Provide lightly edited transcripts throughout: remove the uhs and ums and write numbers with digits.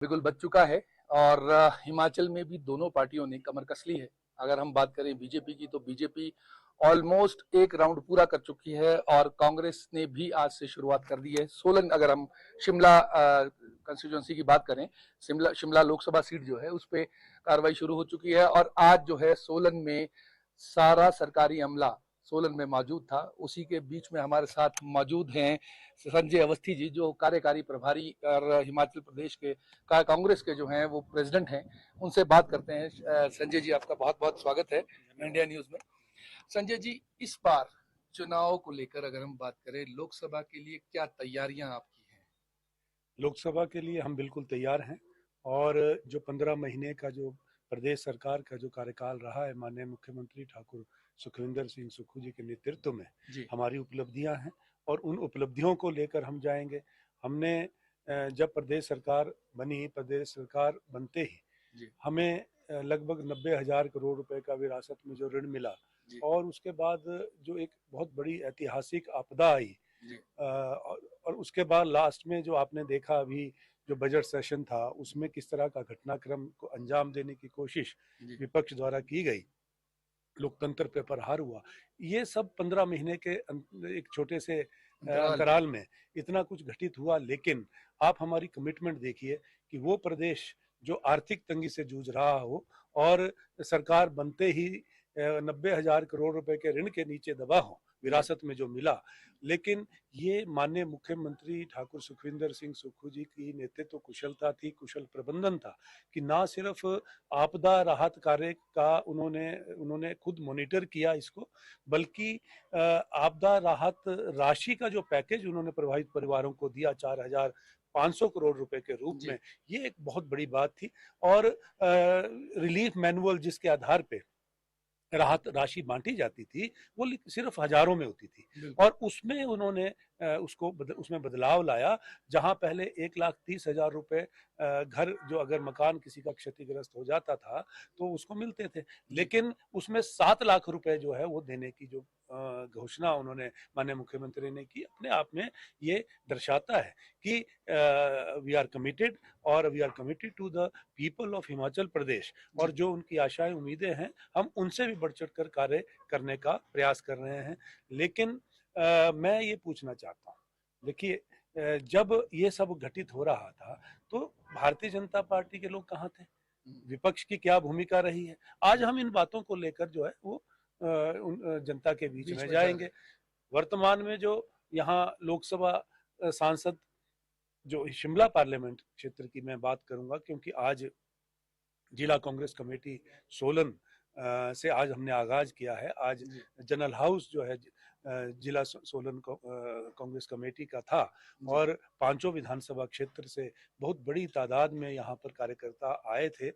बिल्कुल बच चुका है। और हिमाचल में भी दोनों पार्टियों ने कमर कस ली है। अगर हम बात करें बीजेपी की, तो बीजेपी ऑलमोस्ट एक राउंड पूरा कर चुकी है और कांग्रेस ने भी आज से शुरुआत कर दी है। सोलन, अगर हम शिमला कंस्टिट्यूंसी की बात करें, शिमला शिमला लोकसभा सीट जो है उस पर कार्रवाई शुरू हो चुकी है। और आज जो है सोलन में सारा सरकारी अमला सोलन में मौजूद था। उसी के बीच में हमारे साथ मौजूद हैं संजय अवस्थी जी, जो कार्यकारी प्रभारी और हिमाचल प्रदेश के कांग्रेस के जो हैं वो प्रेसिडेंट हैं। उनसे बात करते हैं। संजय जी, आपका बहुत बहुत स्वागत है इंडिया न्यूज में। संजय जी, इस बार चुनाव को लेकर अगर हम बात करें, लोकसभा के लिए क्या तैयारियां आपकी हैं? लोकसभा के लिए हम बिल्कुल तैयार हैं। और जो 15 महीने का जो प्रदेश सरकार का जो कार्यकाल रहा है, माननीय मुख्यमंत्री ठाकुर सुखविंदर सिंह सुक्खू जी के नेतृत्व में जी हमारी उपलब्धियां हैं और उन उपलब्धियों को लेकर हम जाएंगे। हमने जब प्रदेश सरकार बनी, प्रदेश सरकार बनते ही जी हमें लगभग 90,000 करोड़ रुपए का विरासत में जो ऋण मिला, जी और उसके बाद जो एक बहुत बड़ी ऐतिहासिक आपदा आई, जी और उसके बाद लास्ट में जो आपने देखा अभी जो बजट सेशन था, उसमें किस तरह का घटनाक्रम को अंजाम देने की कोशिश जी विपक्ष द्वारा की गई, लोकतंत्र पे प्रहार हुआ। ये सब 15 महीने के एक छोटे से अंतराल में। अंतराल में इतना कुछ घटित हुआ। लेकिन आप हमारी कमिटमेंट देखिए कि वो प्रदेश जो आर्थिक तंगी से जूझ रहा हो और सरकार बनते ही 90,000 करोड़ रुपए के ऋण के नीचे दबा हो, जी विरासत में जो मिला। लेकिन ये माननीय मुख्यमंत्री ठाकुर सुखविंदर सिंह सुक्खू जी की नेतृत्व कुशलता थी, कुशल प्रबंधन था कि ना सिर्फ आपदा राहत कार्य का उन्होंने उन्होंने खुद मॉनिटर किया इसको, बल्कि आपदा राहत राशि का जो पैकेज उन्होंने प्रभावित परिवारों को दिया 4,500 करोड़ रुपए के रूप में, जी ये एक बहुत बड़ी बात थी। और रिलीफ मैनुअल जिसके आधार पे राहत राशि बांटी जाती थी, वो सिर्फ हजारों में होती थी। बिल्कुल। और उसमें उन्होंने उसमें बदलाव लाया, जहां पहले 1,30,000 रुपए घर, जो अगर मकान किसी का क्षतिग्रस्त हो जाता था तो उसको मिलते थे, जी लेकिन उसमें 7 लाख रुपए जो है वो देने की जो घोषणा उन्होंने माननीय मुख्यमंत्री ने की, अपने आप में ये दर्शाता है कि वी आर कमिटेड, और we are committed to the people of Himachal Pradesh. और जी जो उनकी आशाएं उम्मीदें हैं, हम उनसे भी बढ़ चढ़ कर कार्य करने का प्रयास कर रहे हैं। लेकिन मैं ये पूछना चाहता हूँ, देखिए, जब ये सब घटित हो रहा था तो भारतीय जनता पार्टी के लोग कहाँ थे, हम्म, विपक्ष की क्या भूमिका रही है? आज जी हम इन बातों को लेकर जो है वो जनता के बीच बीच में में जा रहे जाएंगे। वर्तमान में जो यहाँ लोकसभा सांसद, जो शिमला पार्लियामेंट क्षेत्र की मैं बात करूंगा, क्योंकि आज जिला कांग्रेस कमेटी सोलन से आज हमने आगाज किया है। आज जी जनरल हाउस जो है जिला सोलन कांग्रेस कमेटी का था, जी और पांचों विधानसभा क्षेत्र से बहुत बड़ी तादाद में यहाँ पर कार्यकर्ता आए थे,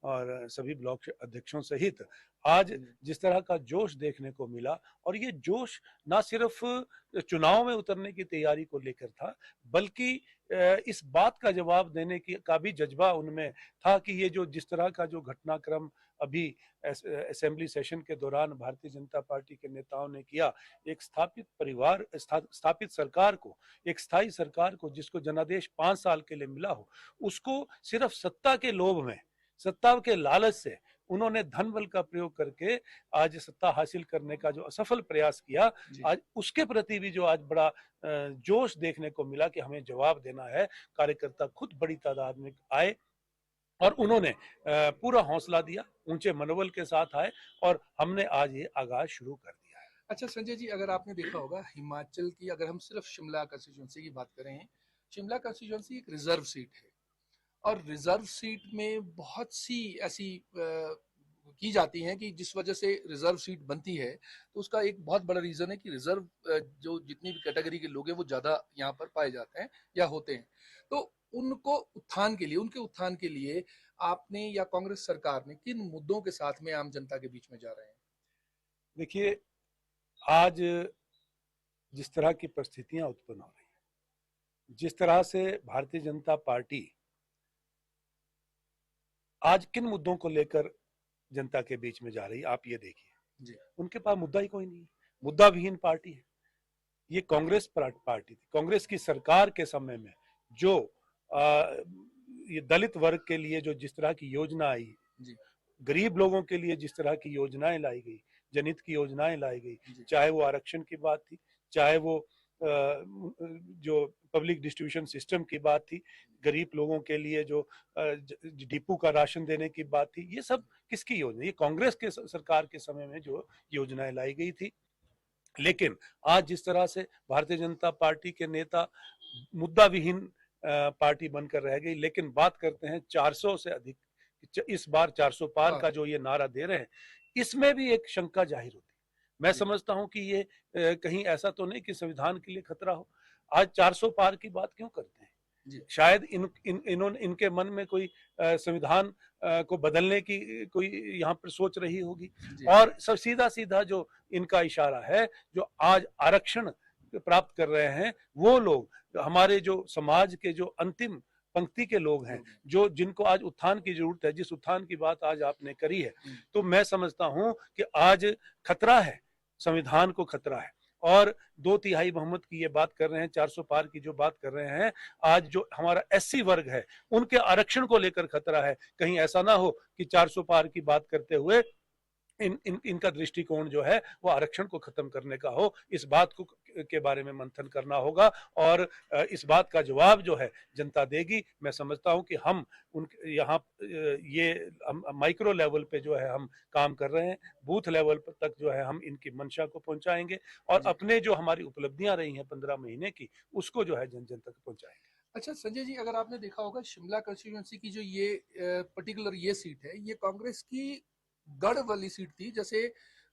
और सभी ब्लॉक अध्यक्षों सहित आज जी जिस तरह का जोश देखने को मिला, और ये जोश ना सिर्फ चुनाव में उतरने की तैयारी को लेकर था, बल्कि इस बात का जवाब देने की का भी जज्बा उनमें था कि ये जो जिस तरह का जो घटनाक्रम अभी असेंबली सेशन के दौरान भारतीय जनता पार्टी के नेताओं ने किया, एक स्थापित परिवार, स्थापित सरकार को, एक स्थायी सरकार को जिसको जनादेश 5 साल के लिए मिला हो, उसको सिर्फ सत्ता के लोभ में, सत्ता के लालच से उन्होंने धन बल का प्रयोग करके आज सत्ता हासिल करने का जो असफल प्रयास किया, जी आज उसके प्रति भी जो आज बड़ा जोश देखने को मिला कि हमें जवाब देना है। कार्यकर्ता खुद बड़ी तादाद में आए और उन्होंने पूरा हौसला दिया, ऊंचे मनोबल के साथ आए, और हमने आज ये आगाज शुरू कर दिया है। अच्छा संजय जी, अगर आपने देखा होगा हिमाचल की, अगर हम सिर्फ शिमला कंस्टिट्यूंसी की बात करें, शिमला कंस्टिट्यूंसी एक रिजर्व सीट है। और रिजर्व सीट में बहुत सी ऐसी की जाती हैं कि जिस वजह से रिजर्व सीट बनती है, तो उसका एक बहुत बड़ा रीजन है कि रिजर्व जो जितनी भी कैटेगरी के लोग हैं वो ज्यादा यहाँ पर पाए जाते हैं या होते हैं। तो उनको उत्थान के लिए, उनके उत्थान के लिए आपने या कांग्रेस सरकार ने किन मुद्दों के साथ में आम जनता के बीच में जा रहे हैं? देखिए, आज जिस तरह की परिस्थितियां उत्पन्न हो रही हैं, जिस तरह से भारतीय जनता पार्टी आज किन मुद्दों को लेकर जनता के बीच में जा रही है, आप ये देखिए। जी उनके पास मुद्दा ही कोई नहीं है, मुद्दा विहीन पार्टी है। ये कांग्रेस पार्टी थी, कांग्रेस की सरकार के समय में जो आ, ये दलित वर्ग के लिए जो जिस तरह की योजना आई, जी गरीब लोगों के लिए जिस तरह की योजनाएं लाई गई, जनहित की योजनाएं लाई गई, जी चाहे वो आरक्षण की बात थी, चाहे वो जो पब्लिक डिस्ट्रीब्यूशन सिस्टम की बात थी, गरीब लोगों के लिए जो डिपो का राशन देने की बात थी, ये सब किसकी योजना? ये कांग्रेस के सरकार के समय में जो योजनाएं लाई गई थी। लेकिन आज जिस तरह से भारतीय जनता पार्टी के नेता मुद्दा विहीन पार्टी बनकर रह गई, लेकिन बात करते हैं 400 से अधिक, इस बार 400 पार का जो ये नारा दे रहे हैं, इसमें भी एक शंका जाहिर होती है। मैं समझता हूं कि ये कहीं ऐसा तो नहीं कि संविधान के लिए खतरा हो। आज 400 पार की बात क्यों करते हैं? शायद इन्होंने इनके मन में कोई संविधान को बदलने की कोई यहाँ पर सोच रही होगी। और सब सीधा सीधा जो इनका इशारा है, जो आज आरक्षण प्राप्त कर रहे हैं वो लोग, हमारे जो समाज के जो अंतिम पंक्ति के लोग हैं, जो जिनको आज उत्थान की जरूरत है, जिस उत्थान की बात आज आपने करी है, तो मैं समझता हूं कि आज खतरा है, संविधान को खतरा है। और 2/3 बहुमत की ये बात कर रहे हैं, 400 पार की जो बात कर रहे हैं, आज जो हमारा एससी वर्ग है उनके आरक्षण को लेकर खतरा है। कहीं ऐसा ना हो कि 400 पार की बात करते हुए इनका दृष्टिकोण जो है वो आरक्षण को खत्म करने का हो। इस बात को के बारे में मंथन करना होगा और इस बात का जवाब जो है जनता देगी। मैं समझता हूं कि हम उन यहाँ ये माइक्रो लेवल पे जो है हम काम कर रहे हैं, बूथ लेवल तक जो है हम इनकी मंशा को पहुंचाएंगे और अपने जो हमारी उपलब्धियां रही हैं 15 महीने की, उसको जो है जन जन तक पहुंचाएंगे। अच्छा संजय जी, अगर आपने देखा होगा शिमला कंस्टिट्यूएंसी की जो ये पर्टिकुलर ये सीट है, ये कांग्रेस की गढ़ वाली सीट थी। जैसे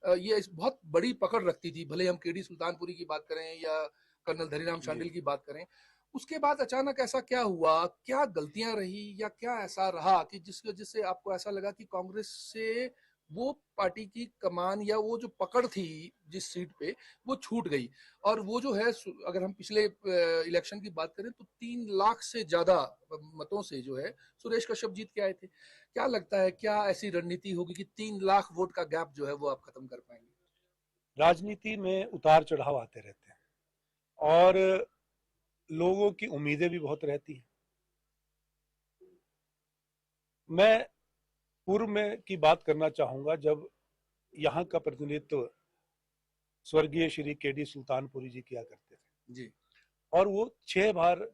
ये बहुत बड़ी पकड़ रखती थी, भले हम केडी सुल्तानपुरी की बात करें या कर्नल धनीराम शांडिल की बात करें। उसके बाद अचानक ऐसा क्या हुआ, क्या गलतियां रही या क्या ऐसा रहा कि जिसकी वजह से आपको ऐसा लगा कि कांग्रेस से वो पार्टी की कमान या वो जो पकड़ थी जिस सीट पे, वो छूट गई? और वो जो है, अगर हम पिछले इलेक्शन की बात करें तो 3 लाख से ज्यादा मतों से जो है सुरेश कश्यप जीत के आए थे। क्या लगता है, क्या ऐसी रणनीति होगी कि 3 लाख वोट का गैप जो है वो आप खत्म कर पाएंगे? राजनीति में उतार चढ़ाव आते रहते हैं और लोगों की उम्मीदें भी बहुत रहती हैं। मैं पूर्व में की बात करना चाहूंगा, जब यहाँ का प्रतिनिधित्व स्वर्गीय श्री केडी सुल्तानपुरी जी किया करते थे जी, और वो 6 बार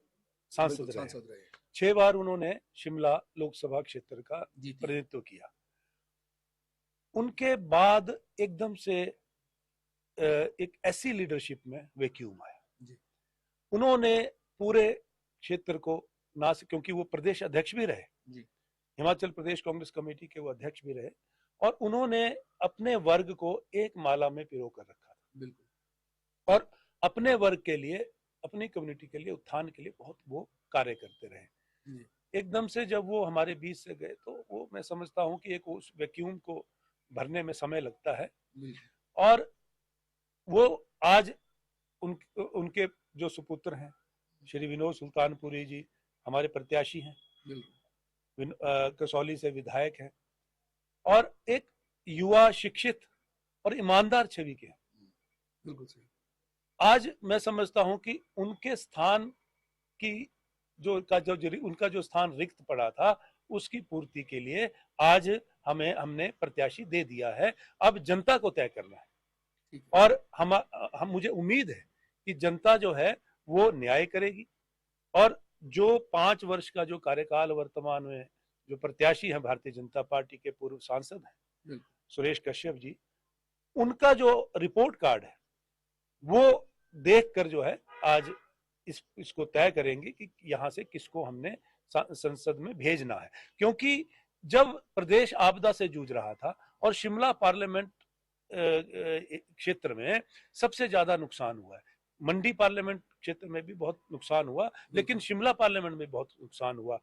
सांसद रहे। 6 बार उन्होंने शिमला लोकसभा क्षेत्र का प्रतिनिधित्व किया। उनके बाद एकदम से एक ऐसी लीडरशिप में वैक्यूम आया। उन्होंने पूरे क्षेत्र को ना, क्योंकि वो प्रदेश अध्यक्ष भी रहे, हिमाचल प्रदेश कांग्रेस कमेटी के वो अध्यक्ष भी रहे, और उन्होंने अपने वर्ग को एक माला में पिरो कर रखा था। बिल्कुल। और अपने वर्ग के लिए, अपनी कम्युनिटी के लिए, उत्थान के लिए बहुत वो कार्य करते रहे। एकदम से जब वो हमारे बीच से गए तो वो, मैं समझता हूँ कि एक उस वैक्यूम को भरने में समय लगता है। और वो आज उनके जो सुपुत्र हैं श्री विनोद सुल्तानपुरी जी हमारे प्रत्याशी हैं, कसौली से विधायक हैं और एक युवा, शिक्षित और ईमानदार छवि के हैं। बिल्कुल सही। आज मैं समझता हूं कि उनके स्थान की उनका जो स्थान रिक्त पड़ा था, उसकी पूर्ति के लिए आज हमने प्रत्याशी दे दिया है। अब जनता को तय करना है और हम मुझे उम्मीद है कि जनता जो है वो न्याय करेगी। और जो 5 वर्ष का जो कार्यकाल वर्तमान में जो प्रत्याशी हैं भारतीय जनता पार्टी के पूर्व सांसद हैं सुरेश कश्यप जी, उनका जो रिपोर्ट कार्ड है वो देखकर जो है आज इसको तय करेंगे कि यहाँ से किसको हमने संसद में भेजना है। क्योंकि जब प्रदेश आपदा से जूझ रहा था और शिमला पार्लियामेंट क्षेत्र में सबसे ज्यादा नुकसान हुआ है, मंडी पार्लियामेंट क्षेत्र में भी बहुत नुकसान हुआ, लेकिन शिमला पार्लियामेंट में बहुत नुकसान हुआ।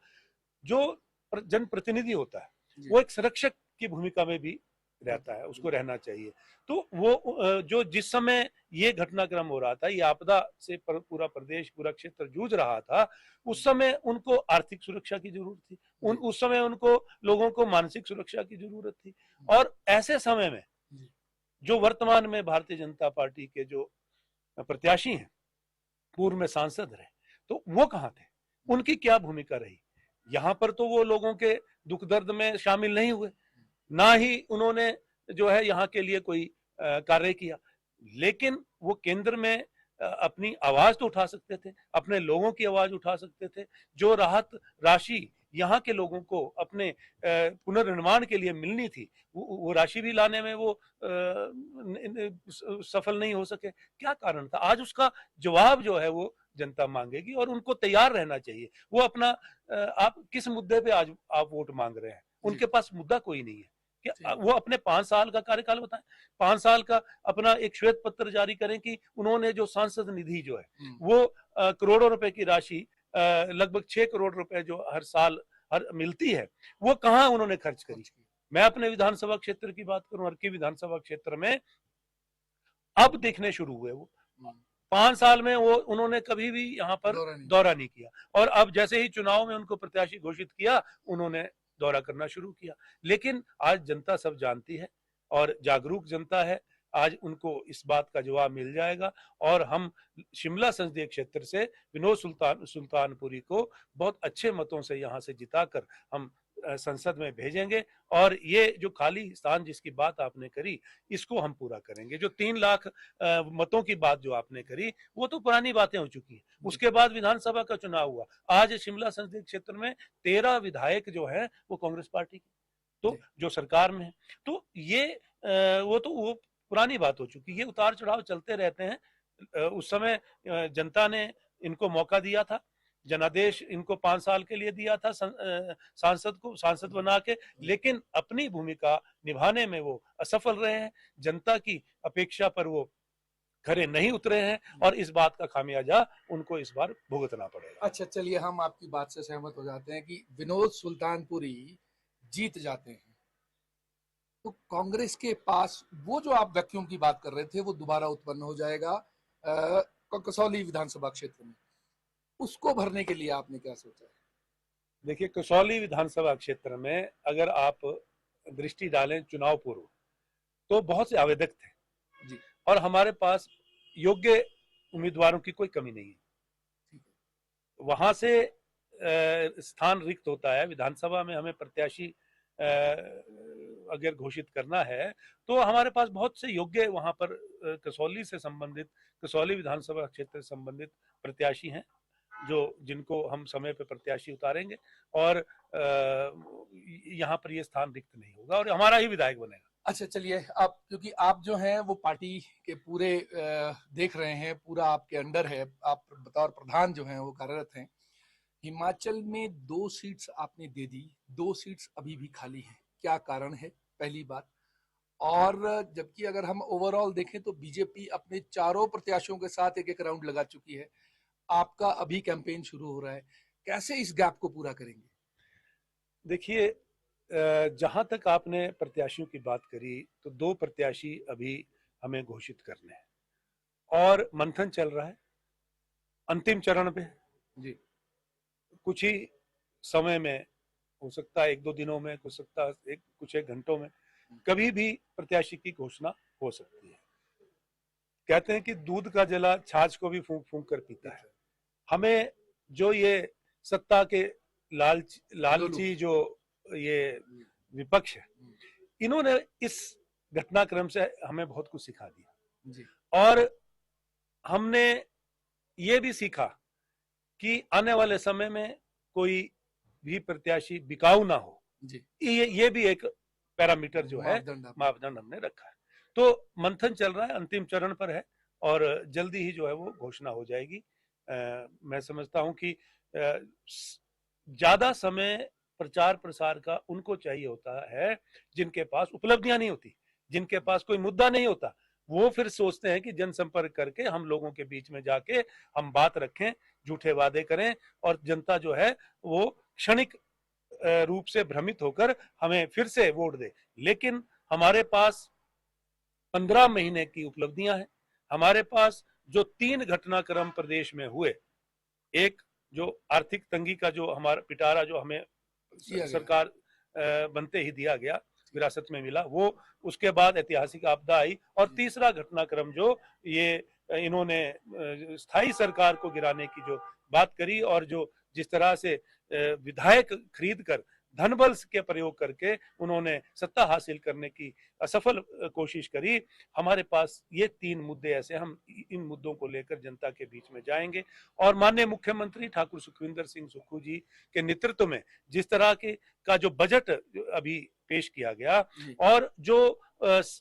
जो जनप्रतिनिधि होता है वो एक संरक्षक की भूमिका में भी रहता है, उसको रहना चाहिए। तो वो जो जिस समय ये घटनाक्रम हो रहा था, ये आपदा से पूरा प्रदेश, पूरा क्षेत्र जूझ रहा था, उस समय उनको आर्थिक सुरक्षा की जरूरत थी, उस समय उनको लोगों को मानसिक सुरक्षा की जरूरत थी। और ऐसे समय में जो वर्तमान में भारतीय जनता पार्टी के जो प्रत्याशी हैं, पूर्व में सांसद रहे, तो वो कहाँ थे, उनकी क्या भूमिका रही? यहाँ पर तो वो लोगों के दुख दर्द में शामिल नहीं हुए, ना ही उन्होंने जो है यहाँ के लिए कोई कार्य किया। लेकिन वो केंद्र में अपनी आवाज तो उठा सकते थे, अपने लोगों की आवाज उठा सकते थे। जो राहत राशि यहाँ के लोगों को अपने पुनर्निर्माण के लिए मिलनी थी, वो राशि भी लाने में वो सफल नहीं हो सके। क्या कारण था? आज उसका जवाब जो है वो जनता मांगेगी और उनको तैयार रहना चाहिए। वो अपना आप किस मुद्दे पे आज आप वोट मांग रहे हैं? उनके पास मुद्दा कोई नहीं है। क्या वो अपने 5 साल का कार्यकाल बताएं, 5 साल का अपना एक श्वेत पत्र जारी करें कि उन्होंने जो सांसद निधि जो है वो करोड़ों रुपए की राशि, लगभग 6 करोड़ रुपए जो हर साल हर मिलती है, वो कहाँ उन्होंने खर्च करी। मैं अपने विधानसभा क्षेत्र की बात करूं, अर्की विधानसभा क्षेत्र में अब देखने शुरू हुए वो 5 साल में वो उन्होंने कभी भी यहाँ पर दौरा नहीं किया, और अब जैसे ही चुनाव में उनको प्रत्याशी घोषित किया उन्होंने दौरा करना शुरू किया। लेकिन आज जनता सब जानती है और जागरूक जनता है। आज उनको इस बात का जवाब मिल जाएगा और हम शिमला संसदीय क्षेत्र से विनोद सुल्तानपुरी को बहुत अच्छे मतों से यहाँ से जिताकर हम संसद में भेजेंगे, और ये जो खाली स्थान जिसकी बात आपने करी इसको हम पूरा करेंगे। जो 3 लाख मतों की बात जो आपने करी वो तो पुरानी बातें हो चुकी हैं। उसके बाद विधानसभा का चुनाव हुआ। आज शिमला संसदीय क्षेत्र में 13 विधायक जो है वो कांग्रेस पार्टी की, तो जो सरकार में है, तो ये वो पुरानी बात हो चुकी है। ये उतार चढ़ाव चलते रहते हैं। उस समय जनता ने इनको मौका दिया था, जनादेश इनको 5 साल के लिए दिया था सांसद बना के, लेकिन अपनी भूमिका निभाने में वो असफल रहे हैं। जनता की अपेक्षा पर वो खरे नहीं उतरे हैं और इस बात का खामियाजा उनको इस बार भुगतना पड़ेगा। अच्छा, चलिए हम आपकी बात से सहमत हो जाते हैं कि विनोद सुल्तानपुरी जीत जाते हैं तो कांग्रेस के पास वो जो आप व्यक्तियों की बात कर रहे थे वो दोबारा उत्पन्न हो जाएगा कसौली विधानसभा क्षेत्र में। उसको भरने के लिए आपने क्या सोचा है? देखिए, कसौली विधानसभा क्षेत्र में अगर आप दृष्टि डालें चुनाव पूर्व, तो बहुत से आवेदक थे जी, और हमारे पास योग्य उम्मीदवारों की कोई कमी नहीं है। वहां से स्थान रिक्त होता है। विधानसभा में हमें प्रत्याशी अगर घोषित करना है तो हमारे पास बहुत से योग्य वहां पर कसौली से संबंधित, कसौली विधानसभा क्षेत्र से संबंधित प्रत्याशी हैं जो जिनको हम समय पे प्रत्याशी उतारेंगे, और यहाँ पर ये स्थान रिक्त नहीं होगा और हमारा ही विधायक बनेगा। अच्छा, चलिए आप, क्योंकि आप जो हैं वो पार्टी के पूरे देख रहे हैं, पूरा आपके अंडर है, आप बतौर प्रधान जो हैं वो कार्यरत हैं। हिमाचल में 2 सीट्स आपने दे दी, 2 सीट्स अभी भी खाली हैं, क्या कारण है? पहली बात। और जबकि अगर हम ओवरऑल देखें तो बीजेपी अपने चारों प्रत्याशियों के साथ एक राउंड लगा चुकी है, आपका अभी कैंपेन शुरू हो रहा है, कैसे इस गैप को पूरा करेंगे? देखिए, जहां तक आपने प्रत्याशियों की बात करी तो 2 प्रत्याशी अभी हमें घोषित करने हैं और मंथन चल रहा है, अंतिम चरण पे जी। कुछ ही समय में, हो सकता है 1-2 दिनों में, हो सकता है कुछ एक घंटों में, कभी भी प्रत्याशी की घोषणा हो सकती है। कहते हैं कि दूध का जला छाछ को भी फूंक फूंक कर पीता है। हमें जो ये सत्ता के लालची जो ये विपक्ष है, इन्होंने इस घटनाक्रम से हमें बहुत कुछ सिखा दिया जी। और हमने ये भी सीखा कि आने वाले समय में कोई भी प्रत्याशी बिकाऊ ना हो जी। ये भी एक पैरामीटर जो है, मापदंड हमने रखा है। तो मंथन चल रहा है, अंतिम चरण पर है और जल्दी ही जो है वो घोषणा हो जाएगी। मैं समझता हूं कि ज्यादा समय प्रचार प्रसार का उनको चाहिए होता है जिनके पास उपलब्धियां नहीं होती, जिनके पास कोई मुद्दा नहीं होता। वो फिर सोचते हैं कि जनसंपर्क करके हम लोगों के बीच में जाके हम बात रखें, झूठे वादे करें और जनता जो है वो क्षणिक रूप से भ्रमित होकर हमें फिर से वोट दे। लेकिन हमारे पास 15 महीने की उपलब्धियां हैं। हमारे पास जो 3 घटनाक्रम प्रदेश में हुए, एक जो आर्थिक तंगी का जो हमारा पिटारा जो हमें सरकार बनते ही दिया गया, विरासत में मिला, वो, उसके बाद ऐतिहासिक आपदा आई, और तीसरा घटनाक्रम जो ये इन्होंने स्थायी सरकार को गिराने की जो बात करी और जो जिस तरह से विधायक खरीद कर धन बल के प्रयोग करके उन्होंने सत्ता हासिल करने की असफल कोशिश करी। हमारे पास ये 3 मुद्दे ऐसे, हम इन मुद्दों को लेकर जनता के बीच में जाएंगे और माननीय मुख्यमंत्री ठाकुर सुखविंदर सिंह सुक्खू जी के नेतृत्व में जिस तरह के का जो बजट अभी पेश किया गया और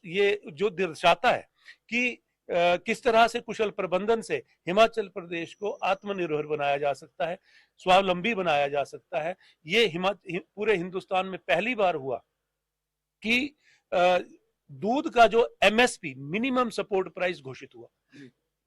ये जो दर्शाता है कि किस तरह से कुशल प्रबंधन से हिमाचल प्रदेश को आत्मनिर्भर बनाया जा सकता है, स्वावलंबी बनाया जा सकता है। ये पूरे हिंदुस्तान में पहली बार हुआ कि दूध का जो एमएसपी मिनिमम सपोर्ट प्राइस घोषित हुआ,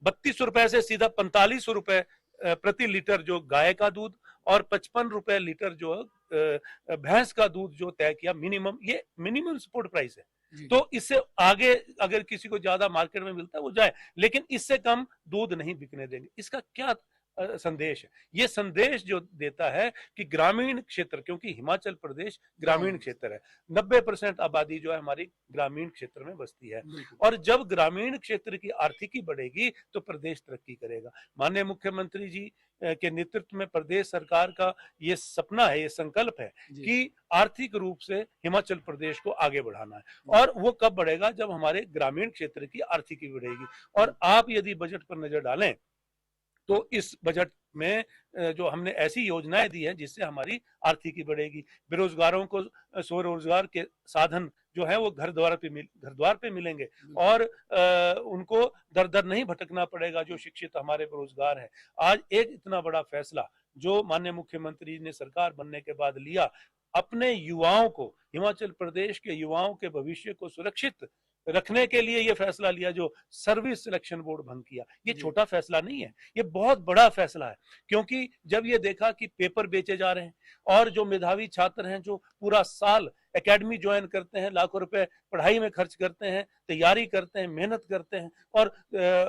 32 रुपए से सीधा 45 रुपए प्रति लीटर जो गाय का दूध और 55 रुपए लीटर जो भैंस का दूध जो तय किया मिनिमम, ये मिनिमम सपोर्ट प्राइस है। तो इससे आगे अगर किसी को ज्यादा मार्केट में मिलता है वो जाए, लेकिन इससे कम दूध नहीं बिकने देंगे। इसका क्या संदेश है? ये संदेश जो देता है कि ग्रामीण क्षेत्र, क्योंकि हिमाचल प्रदेश ग्रामीण क्षेत्र है, 90% आबादी जो है हमारी ग्रामीण क्षेत्र में बसती है और जब ग्रामीण क्षेत्र की आर्थिकी बढ़ेगी तो प्रदेश तरक्की करेगा। माननीय मुख्यमंत्री जी के नेतृत्व में प्रदेश सरकार का ये सपना है, ये संकल्प है कि आर्थिक रूप से हिमाचल प्रदेश को आगे बढ़ाना है और वो कब बढ़ेगा? जब हमारे ग्रामीण क्षेत्र की आर्थिकी बढ़ेगी। और आप यदि बजट पर नजर डालें तो इस बजट में जो हमने ऐसी योजनाएं दी हैं जिससे हमारी आर्थिकी बढ़ेगी। बेरोजगारों को स्वरोजगार के साधन जो है वो घर द्वार पे मिलेंगे और उनको दर दर नहीं भटकना पड़ेगा जो शिक्षित हमारे बेरोजगार हैं। आज एक इतना बड़ा फैसला जो माननीय मुख्यमंत्री ने सरकार बनने के बाद लिया, अपने युवाओं को, हिमाचल प्रदेश के युवाओं के भविष्य को सुरक्षित रखने के लिए ये फैसला लिया जो सर्विस सिलेक्शन बोर्ड भंग किया। ये छोटा फैसला नहीं है, ये बहुत बड़ा फैसला है, क्योंकि जब ये देखा कि पेपर बेचे जा रहे हैं और जो मेधावी छात्र हैं जो पूरा साल एकेडमी ज्वाइन करते हैं, लाखों रुपए पढ़ाई में खर्च करते हैं, तैयारी करते हैं, मेहनत करते हैं और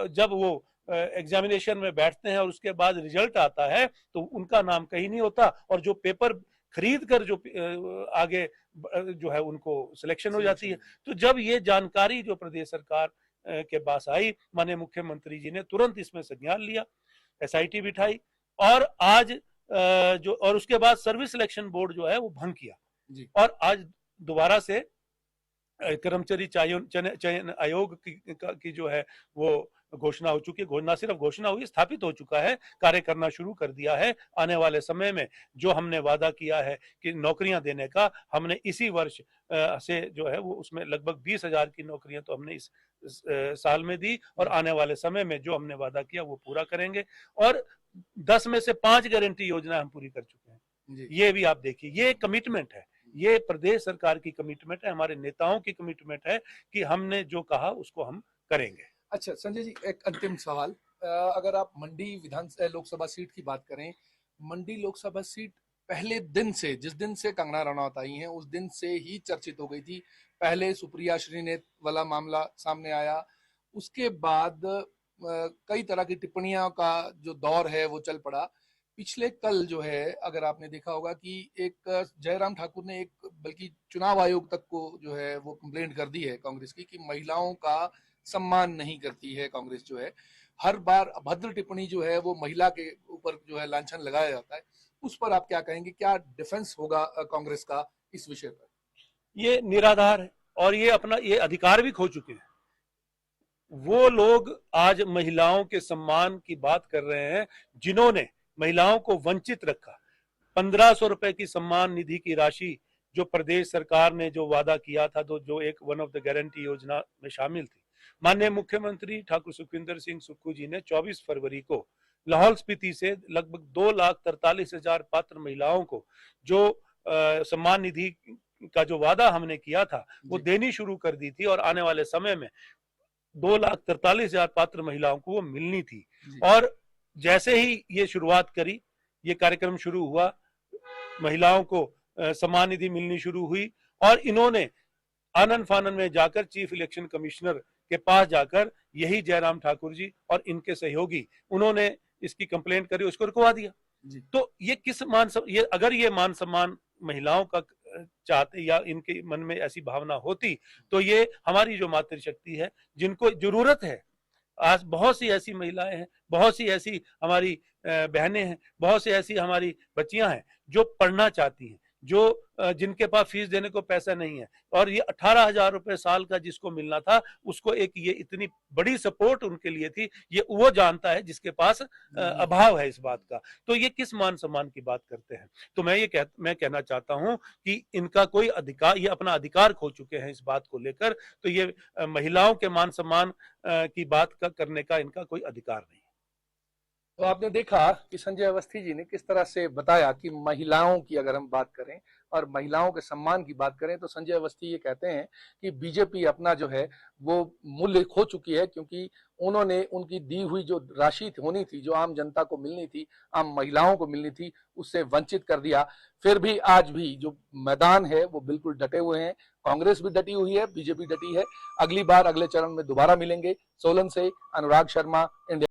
जब वो एग्जामिनेशन में बैठते हैं और उसके बाद रिजल्ट आता है तो उनका नाम कहीं नहीं होता और जो पेपर खरीद कर जो आगे जो है उनको सिलेक्शन हो जाती है। तो जब ये जानकारी जो प्रदेश सरकार के पास आई, माननीय मुख्यमंत्री जी ने तुरंत इसमें संज्ञान लिया, एसआईटी बिठाई और आज और उसके बाद सर्विस सिलेक्शन बोर्ड जो है वो भंग किया और आज दोबारा से कर्मचारी चयन आयोग की जो है वो घोषणा हो चुकी है। ना सिर्फ घोषणा हुई, स्थापित हो चुका है, कार्य करना शुरू कर दिया है। आने वाले समय में जो हमने वादा किया है कि नौकरियां देने का, हमने इसी वर्ष से जो है वो उसमें लगभग 20,000 की नौकरियां तो हमने इस साल में दी और आने वाले समय में जो हमने वादा किया वो पूरा करेंगे और 10 में से 5 गारंटी योजना हम पूरी कर चुके हैं। ये भी आप देखिए, ये कमिटमेंट है, ये प्रदेश सरकार की कमिटमेंट है, हमारे नेताओं की कमिटमेंट है कि हमने जो कहा उसको हम करेंगे। अच्छा संजय जी, एक अंतिम सवाल, अगर आप मंडी लोकसभा सीट की बात करें, मंडी लोकसभा सीट पहले दिन से, जिस दिन से कंगना रनौत आई हैं उस दिन से ही चर्चित हो गई थी। पहले सुप्रिया श्रीनेत वाला मामला सामने आया, उसके बाद कई तरह की टिप्पणियों का जो दौर है वो चल पड़ा। पिछले कल जो है, अगर आपने देखा होगा कि एक जयराम ठाकुर ने एक, बल्कि चुनाव आयोग तक को जो है वो कंप्लेंट कर दी है कांग्रेस की कि महिलाओं का सम्मान नहीं करती है कांग्रेस जो है। हर बार अभद्र टिप्पणी जो है वो महिला के ऊपर जो है लांछन लगाया जाता है। उस पर आप क्या कहेंगे, क्या डिफेंस होगा कांग्रेस का इस विषय पर? ये निराधार है और ये अपना ये अधिकार भी खो चुके हैं। वो लोग आज महिलाओं के सम्मान की बात कर रहे हैं जिन्होंने महिलाओं को वंचित रखा। 1500 रुपए की सम्मान निधि की राशि जो प्रदेश सरकार ने जो वादा किया था, तो जो एक वन ऑफ द गारंटी योजना में शामिल थी, माननीय मुख्यमंत्री ठाकुर सुखविंदर सिंह सुक्खू जी ने 24 फरवरी को लाहौल स्पीति से लगभग 2,43,000 पात्र महिलाओं को जो सम्मान निधि का जो वादा हमने किया था वो देनी शुरू कर दी थी और आने वाले समय में 2,43,000 पात्र महिलाओं को वो मिलनी थी। और जैसे ही ये शुरुआत करी, ये कार्यक्रम शुरू हुआ, महिलाओं को सम्मान निधि मिलनी शुरू हुई और इन्होंने आनन फानन में जाकर चीफ इलेक्शन कमिश्नर के पास जाकर यही जयराम ठाकुर जी और इनके सहयोगी, उन्होंने इसकी कंप्लेंट करी, उसको रुकवा दिया। तो ये किस अगर ये मान सम्मान महिलाओं का चाहते या इनके मन में ऐसी भावना होती तो ये हमारी जो मातृशक्ति है, जिनको जरूरत है, आज बहुत सी ऐसी महिलाएं हैं, बहुत सी ऐसी हमारी बहनें हैं, बहुत सी ऐसी हमारी बच्चियां हैं जो पढ़ना चाहती हैं, जो जिनके पास फीस देने को पैसा नहीं है, और ये 18,000 रुपए साल का जिसको मिलना था, उसको एक ये इतनी बड़ी सपोर्ट उनके लिए थी, ये वो जानता है जिसके पास अभाव है इस बात का। तो ये किस मान सम्मान की बात करते हैं। तो मैं कहना चाहता हूं कि इनका कोई अधिकार, ये अपना अधिकार खो चुके हैं इस बात को लेकर। तो ये महिलाओं के मान सम्मान की बात करने का इनका कोई अधिकार नहीं। तो आपने देखा कि संजय अवस्थी जी ने किस तरह से बताया कि महिलाओं की अगर हम बात करें और महिलाओं के सम्मान की बात करें, तो संजय अवस्थी ये कहते हैं कि बीजेपी अपना जो है वो मूल्य खो चुकी है, क्योंकि उन्होंने उनकी दी हुई जो राशि होनी थी, जो आम जनता को मिलनी थी, आम महिलाओं को मिलनी थी, उससे वंचित कर दिया। फिर भी आज भी जो मैदान है वो बिल्कुल डटे हुए हैं। कांग्रेस भी डटी हुई है, बीजेपी डटी है। अगली बार अगले चरण में दोबारा मिलेंगे। सोलन से अनुराग शर्मा, इंडिया।